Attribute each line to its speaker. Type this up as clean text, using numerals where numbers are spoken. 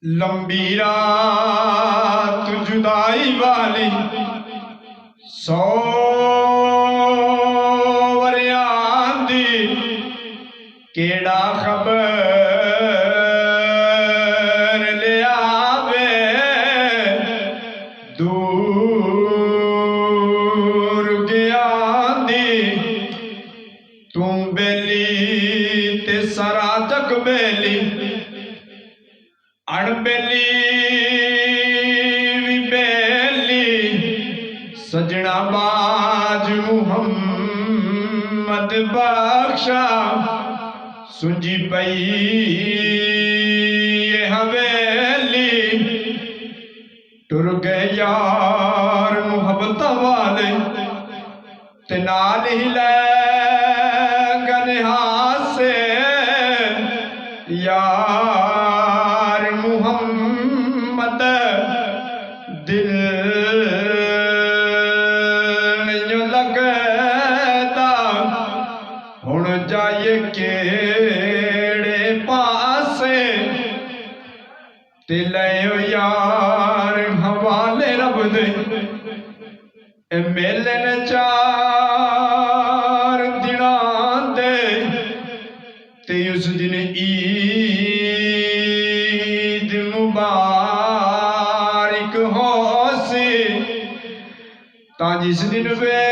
Speaker 1: लंबी रात जुदाई वाली 100 वरियां दी केड़ा खबर ले आवे दूर गया दी तू बेली ते सारा जग बेली अणबेली भी बेली सजना बाज मुहम्मद बख्शा सुंजी पई ये हवेली टुर गए यार मुहब्बत वाले ते नाल ही लगन हासे यार मुहम्मद दिल नहीं लगता हुण जाए केड़े पासे ते लयो यार हवाले रब दे मेले ने 4 दिनां दे ते उस दिन ईद मुबारक हो सी ता जिस दिन वे